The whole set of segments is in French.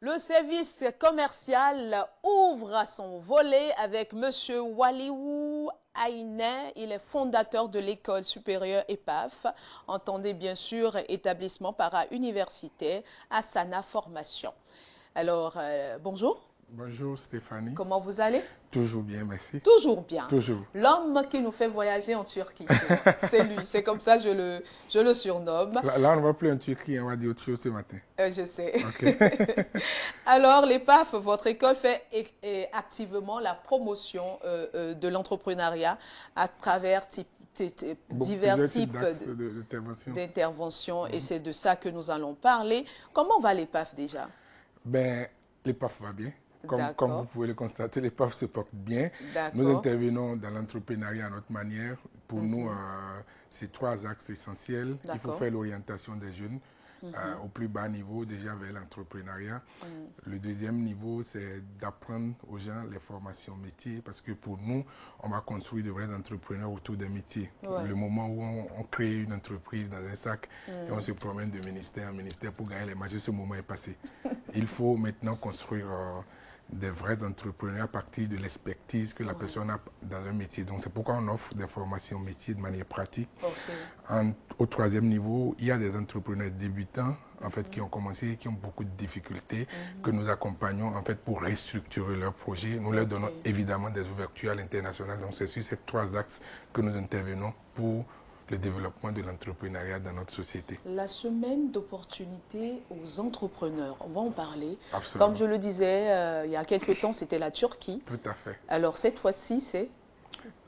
Le service commercial ouvre à son volet avec M. Waliou Aïné. Il est fondateur de l'école supérieure EPAF. Entendez bien sûr établissement para-universitaire Asana Formation. Alors, bonjour. Bonjour Stéphanie. Comment vous allez? Toujours bien, merci. Toujours bien. Toujours. L'homme qui nous fait voyager en Turquie, c'est lui. C'est comme ça que je le surnomme. Là, on ne va plus en Turquie, on va dire autre chose ce matin. Je sais. Okay. Alors, l'EPAF, votre école fait activement de l'entrepreneuriat à travers divers types d'interventions et c'est de ça que nous allons parler. Comment va l'EPAF déjà? Ben, l'EPAF va bien. Comme vous pouvez le constater, l'EPAF se porte bien. Nous intervenons dans l'entrepreneuriat à notre manière. Pour nous, c'est 3 axes essentiels. Il faut faire l'orientation des jeunes au plus bas niveau, déjà vers l'entrepreneuriat. Le deuxième niveau, c'est d'apprendre aux gens les formations métiers, parce que pour nous, on va construire de vrais entrepreneurs autour des métiers. Le moment où on crée une entreprise dans un sac et on se promène de ministère en ministère pour gagner les marchés, ce moment est passé. Il faut maintenant construire des vrais entrepreneurs à partir de l'expertise que la personne a dans un métier. Donc c'est pourquoi on offre des formations métiers de manière pratique. Au troisième niveau, il y a des entrepreneurs débutants en fait, qui ont commencé, qui ont beaucoup de difficultés, que nous accompagnons en fait, pour restructurer leurs projets. Nous leur donnons évidemment des ouvertures à l'international. Donc c'est sur ces 3 axes que nous intervenons pour le développement de l'entrepreneuriat dans notre société. La semaine d'opportunités aux entrepreneurs, on va en parler. Absolument. Comme je le disais, il y a quelques temps, c'était la Turquie. Tout à fait. Alors cette fois-ci, c'est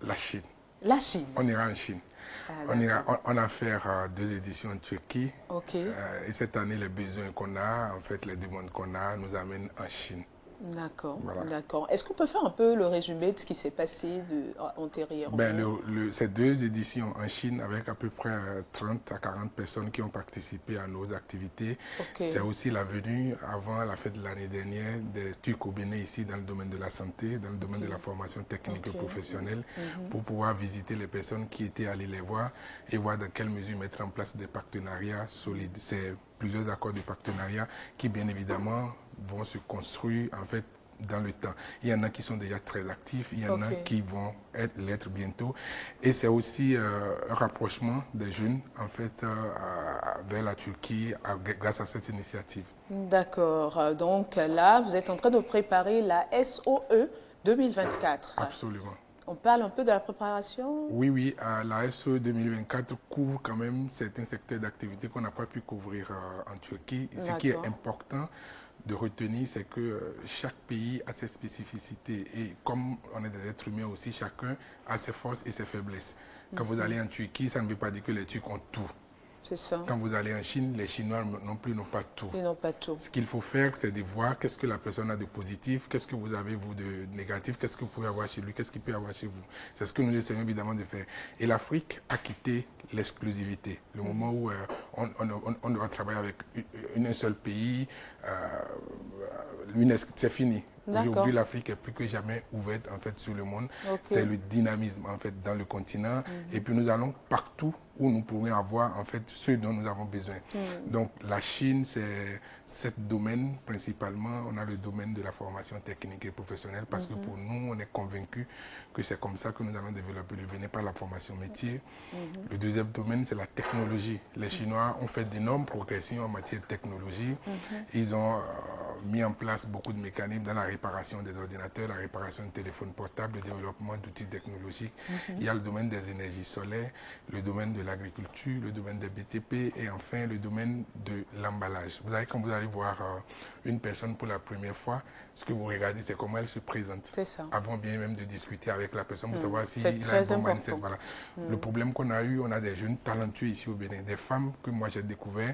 la Chine. La Chine. On ira en Chine. On a fait 2 éditions en Turquie. Et cette année, les besoins qu'on a, en fait, les demandes qu'on a, nous amènent en Chine. D'accord, d'accord. Est-ce qu'on peut faire un peu le résumé de ce qui s'est passé antérieurement? Ces 2 éditions en Chine, avec à peu près 30 à 40 personnes qui ont participé à nos activités. C'est aussi la venue, avant la fête de l'année dernière, des Turcs au Bénin ici dans le domaine de la santé, dans le domaine de la formation technique et professionnelle, pour pouvoir visiter les personnes qui étaient allées les voir et voir dans quelle mesure mettre en place des partenariats solides. C'est plusieurs accords de partenariat qui, bien évidemment, vont se construire en fait dans le temps. Il y en a qui sont déjà très actifs, il y en a qui vont l'être bientôt. Et c'est aussi un rapprochement des jeunes en fait vers la Turquie grâce à cette initiative. D'accord. Donc là, vous êtes en train de préparer la SOE 2024. Absolument. On parle un peu de la préparation? Oui, la SOE 2024 couvre quand même certains secteurs d'activité qu'on n'a pas pu couvrir en Turquie. Ce qui est important de retenir, c'est que chaque pays a ses spécificités. Et comme on est des êtres humains aussi, chacun a ses forces et ses faiblesses. Quand vous allez en Turquie, ça ne veut pas dire que les Turcs ont tout. Ça. Quand vous allez en Chine, les Chinois non plus n'ont pas tout. Ils n'ont pas tout. Ce qu'il faut faire, c'est de voir qu'est-ce que la personne a de positif, qu'est-ce que vous avez vous de négatif, qu'est-ce que vous pouvez avoir chez lui, qu'est-ce qu'il peut avoir chez vous. C'est ce que nous essayons évidemment de faire. Et l'Afrique a quitté l'exclusivité. Le moment où on doit travailler avec un seul pays, c'est fini. Aujourd'hui, l'Afrique est plus que jamais ouverte en fait sur le monde. C'est le dynamisme en fait dans le continent. Et puis nous allons partout où nous pourrions avoir en fait ce dont nous avons besoin. Donc la Chine, c'est 7 domaines principalement. On a le domaine de la formation technique et professionnelle parce que pour nous, on est convaincus que c'est comme ça que nous allons développer le Bénin par la formation métier. Le deuxième domaine, c'est la technologie. Les Chinois ont fait d'énormes progressions en matière de technologie. Ils ont mis en place beaucoup de mécanismes dans la réparation des ordinateurs, la réparation de téléphones portables, le développement d'outils technologiques. Il y a le domaine des énergies solaires, le domaine de l'agriculture, le domaine des BTP et enfin le domaine de l'emballage. Vous savez, quand vous allez voir une personne pour la première fois, ce que vous regardez, c'est comment elle se présente. Avant bien même de discuter avec la personne pour savoir s'il a un bon mindset. Voilà. Le problème qu'on a eu, on a des jeunes talentueux ici au Bénin, des femmes que moi j'ai découvert,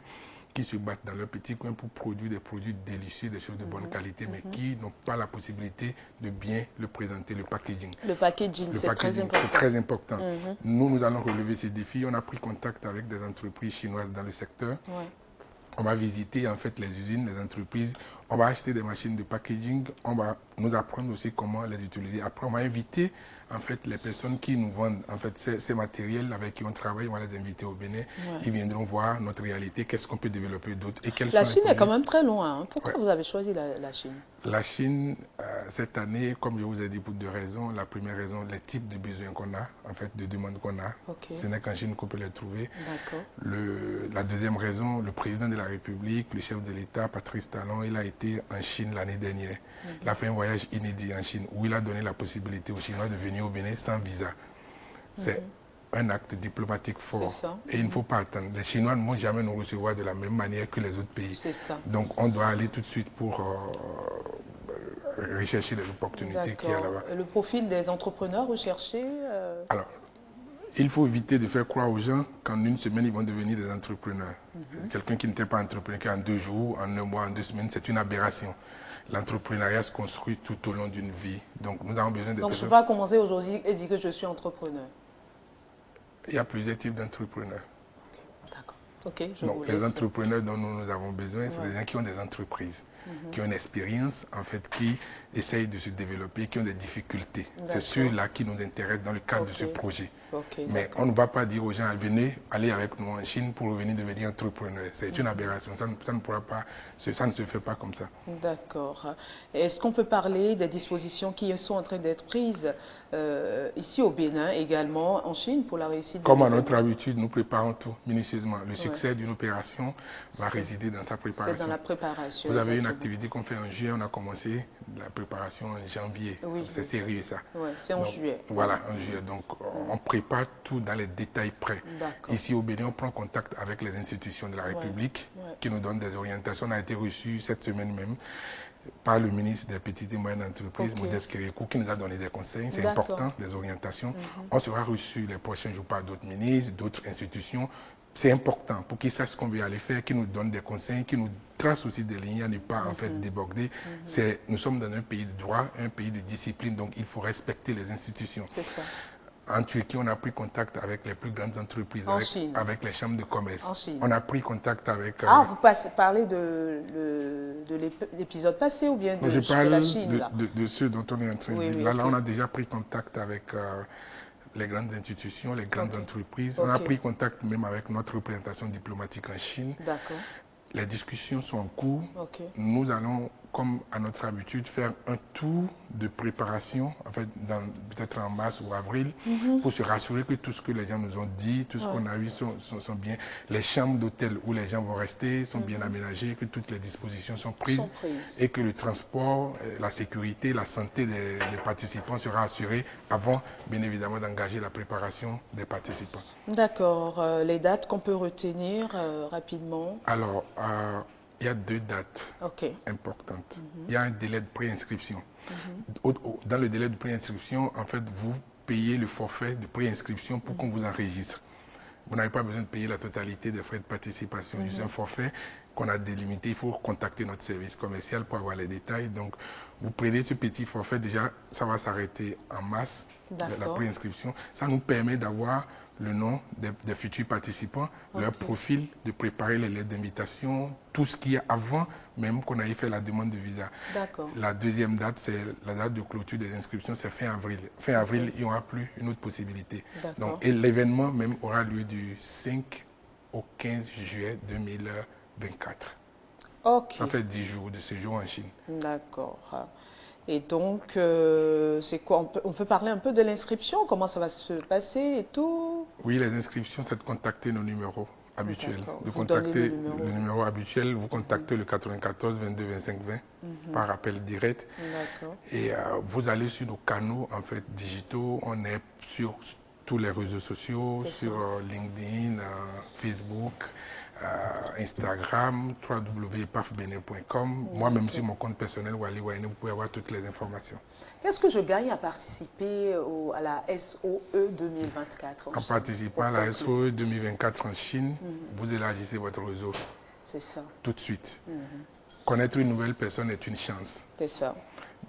qui se battent dans leur petit coin pour produire des produits délicieux, des choses de bonne qualité, mais qui n'ont pas la possibilité de bien le présenter, le packaging. Le packaging, c'est très important. C'est très important. Nous allons relever ces défis. On a pris contact avec des entreprises chinoises dans le secteur. On va visiter en fait les usines, les entreprises. On va acheter des machines de packaging, on va nous apprendre aussi comment les utiliser. Après, on va inviter en fait les personnes qui nous vendent en fait ces matériels avec qui on travaille, on va les inviter au Bénin. Ouais. Ils viendront voir notre réalité, qu'est-ce qu'on peut développer d'autre et quels La sont Chine les est quand même très loin. Hein. Pourquoi ouais. vous avez choisi la Chine? La Chine, cette année, comme je vous ai dit pour deux raisons. La première raison, les types de besoins qu'on a, en fait, de demandes qu'on a. Okay. Ce n'est qu'en Chine qu'on peut les trouver. La deuxième raison, le président de la République, le chef de l'État, Patrice Talon, il a été en Chine l'année dernière. Il a fait un voyage inédit en Chine où il a donné la possibilité aux Chinois de venir au Bénin sans visa. C'est un acte diplomatique fort. Et il ne faut pas attendre. Les Chinois ne vont jamais nous recevoir de la même manière que les autres pays. Donc on doit aller tout de suite pour rechercher les opportunités qu'il y a là-bas. Le profil des entrepreneurs recherchés Alors, il faut éviter de faire croire aux gens qu'en une semaine, ils vont devenir des entrepreneurs. Quelqu'un qui n'était pas entrepreneur qu'en 2 jours, en 1 mois, en 2 semaines, c'est une aberration. L'entrepreneuriat se construit tout au long d'une vie. Donc nous avons besoin de Donc je ne peux pas commencer aujourd'hui et dire que je suis entrepreneur. Il y a plusieurs types d'entrepreneurs. D'accord. Ok, donc, les entrepreneurs dont nous avons besoin, c'est des gens qui ont des entreprises, qui ont une expérience, en fait, qui essayent de se développer, qui ont des difficultés. C'est ceux-là qui nous intéressent dans le cadre de ce projet. Mais on ne va pas dire aux gens, venez, allez avec nous en Chine pour revenir devenir entrepreneur. C'est une aberration. Ça ne pourra pas, ça ne se fait pas comme ça. D'accord. Est-ce qu'on peut parler des dispositions qui sont en train d'être prises ici au Bénin, également en Chine, pour la réussite? Comme à notre habitude, nous préparons tout minutieusement. Le succès d'une opération va résider dans sa préparation. C'est dans la préparation. Vous avez une activité qu'on fait en juillet, on a commencé la préparation en janvier. C'est sérieux ça. C'est en juillet. Voilà, en juillet. Donc on prépare tout dans les détails près. Ici au Bénin, on prend contact avec les institutions de la République qui nous donnent des orientations. On a été reçu cette semaine même par le ministre des Petites et Moyennes Entreprises, Modeste Kérékou, qui nous a donné des conseils. C'est important, des orientations. On sera reçu les prochains jours par d'autres ministres, d'autres institutions. C'est important pour qu'ils sachent ce qu'on veut aller faire, qu'ils nous donnent des conseils, qu'ils nous tracent aussi des lignes à ne pas en fait déborder. Nous sommes dans un pays de droit, un pays de discipline, donc il faut respecter les institutions. C'est ça. En Turquie, on a pris contact avec les plus grandes entreprises, avec les chambres de commerce. On a pris contact avec... vous parlez de l'épisode passé ou bien de la Chine? Je parle de ceux dont on est en train de dire. Là, on a déjà pris contact avec les grandes institutions, les grandes entreprises. On a pris contact même avec notre représentation diplomatique en Chine. D'accord. Les discussions sont en cours. Nous allons, comme à notre habitude, faire un tour de préparation, en fait, peut-être en mars ou avril, pour se rassurer que tout ce que les gens nous ont dit, tout ce qu'on a eu sont bien. Les chambres d'hôtel où les gens vont rester sont bien aménagées, que toutes les dispositions sont prises et que le transport, la sécurité, la santé des participants sera assurée avant, bien évidemment, d'engager la préparation des participants. D'accord. Les dates qu'on peut retenir rapidement? Alors, il y a 2 dates importantes. Il y a un délai de préinscription. Dans le délai de préinscription, en fait, vous payez le forfait de préinscription pour qu'on vous enregistre. Vous n'avez pas besoin de payer la totalité des frais de participation. Juste un forfait qu'on a délimité. Il faut contacter notre service commercial pour avoir les détails. Donc, vous prenez ce petit forfait. Déjà, ça va s'arrêter en mars, la préinscription. Ça nous permet d'avoir le nom des futurs participants, leur profil, de préparer les lettres d'invitation, tout ce qu'il y a avant même qu'on ait fait la demande de visa. La deuxième date, c'est la date de clôture des inscriptions, c'est fin avril. Fin avril, il n'y aura plus une autre possibilité. Donc, et l'événement même aura lieu du 5 au 15 juillet 2024. Ça fait 10 jours de séjour en Chine. D'accord. Et donc, c'est quoi? On peut parler un peu de l'inscription? Comment ça va se passer et tout? Oui, les inscriptions, c'est de contacter nos numéros habituels. De contacter le numéro habituel, vous contactez le 94 22 25 20 par appel direct. Et vous allez sur nos canaux en fait digitaux. On est sur tous les réseaux sociaux, sur LinkedIn, Facebook, Instagram, www.pafbenin.com. Moi-même sur mon compte personnel, Wally Wayne, vous pouvez avoir toutes les informations. Qu'est-ce que je gagne à participer à la SOE 2024 en participant à la SOE 2024 en Chine, vous élargissez votre réseau. C'est ça. Tout de suite. Connaître une nouvelle personne est une chance. C'est ça.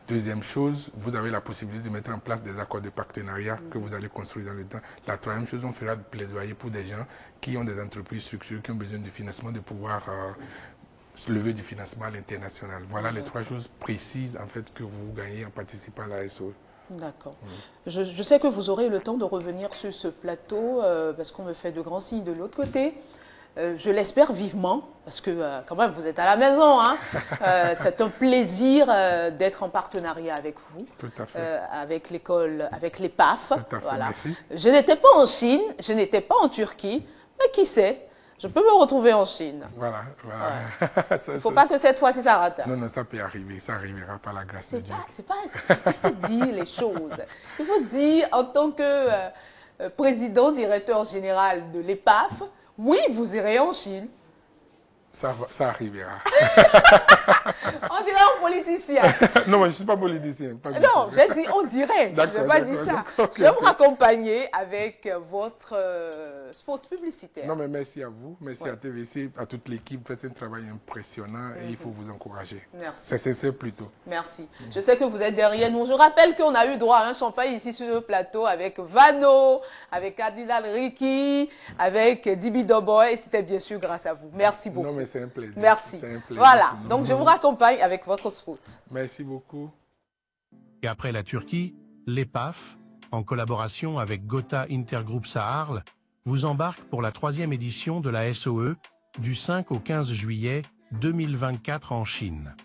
Deuxième chose, vous avez la possibilité de mettre en place des accords de partenariat que vous allez construire dans le temps. La troisième chose, on fera de plaidoyer pour des gens qui ont des entreprises structurées, qui ont besoin de financement, de pouvoir lever du financement à l'international. Voilà les 3 choses précises en fait que vous gagnez en participant à la SOE. D'accord. Je sais que vous aurez le temps de revenir sur ce plateau parce qu'on me fait de grands signes de l'autre côté. Je l'espère vivement parce que quand même vous êtes à la maison. Hein. C'est un plaisir d'être en partenariat avec vous, Tout à fait. avec l'école, avec les PAF. Tout à fait, voilà. merci. Je n'étais pas en Chine, je n'étais pas en Turquie, mais qui sait? Je peux me retrouver en Chine. Voilà. Ouais. Il ne faut pas que cette fois-ci ça rate. Non, ça peut arriver. Ça arrivera par la grâce de Dieu. Il faut dire les choses. Il faut dire en tant que président, directeur général de l'EPAF, oui, vous irez en Chine. Ça arrivera. On dirait un politicien. Non, moi, je ne suis pas politicien. Pas non, j'ai dit on dirait. Je n'ai pas dit ça. Je vais vous accompagner avec votre spot publicitaire. Non, mais merci à vous. Merci à TVC, à toute l'équipe. Vous faites un travail impressionnant et il faut vous encourager. Merci. C'est plutôt. Merci. Je sais que vous êtes derrière nous. Je rappelle qu'on a eu droit à un champagne ici sur le plateau avec Vano, avec Cardinal Ricky, avec Dibi Doboy. Et c'était bien sûr grâce à vous. Merci beaucoup. Non, mais c'est un plaisir. Merci. Un plaisir. Voilà, donc je vous raccompagne avec votre spot. Merci beaucoup. Et après la Turquie, l'EPAF, en collaboration avec Gotha Intergroup Saarl, vous embarque pour la 3e édition de la SOE du 5 au 15 juillet 2024 en Chine.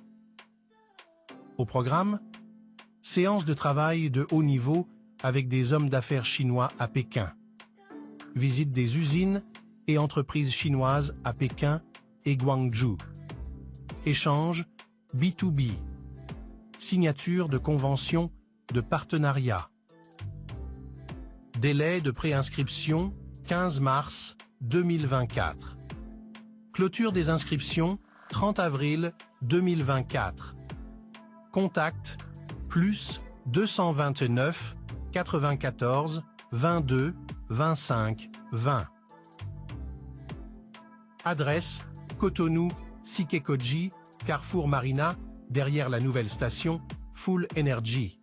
Au programme, séance de travail de haut niveau avec des hommes d'affaires chinois à Pékin, visite des usines et entreprises chinoises à Pékin et Guangzhou. Échange B2B. Signature de conventions de partenariat. Délai de préinscription 15 mars 2024. Clôture des inscriptions 30 avril 2024. Contact plus 229 94 22 25 20. Adresse Cotonou, Sikekoji, Carrefour Marina, derrière la nouvelle station Full Energy.